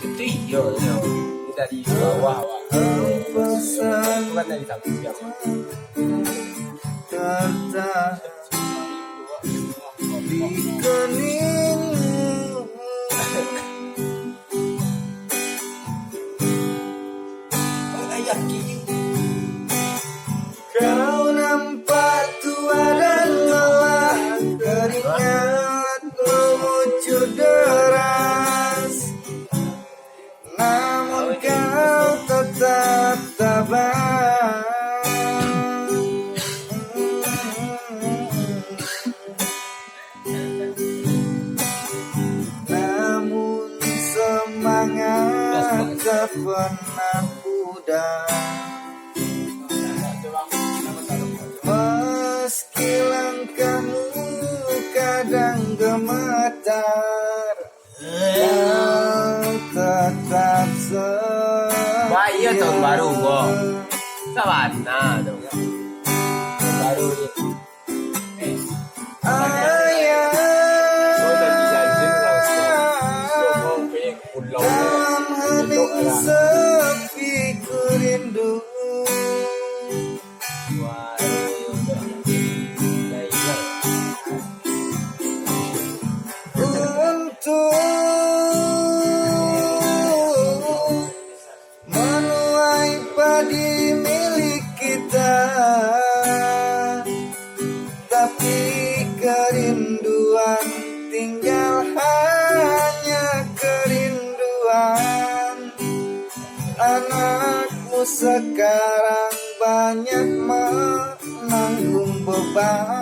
Itu iya ya. Ini dari bawah wah. Bukan dari samping. Kata di keningmu kau nampak tua dan lelah, keringat mengucur deras, namun kau tetap tabah. Namun semangat tak pernah pudar, meski langkahmu kadang gemetar, kau tetap setia. Bahaya tahun baru gua. Savana dong. Tahun baru ini. Ayah, dalam hening sepi ku rindu, untuk menuai padi milik kita, tapi kerinduan tinggal hanya kerinduan. Anakmu sekarang banyak menanggung beban,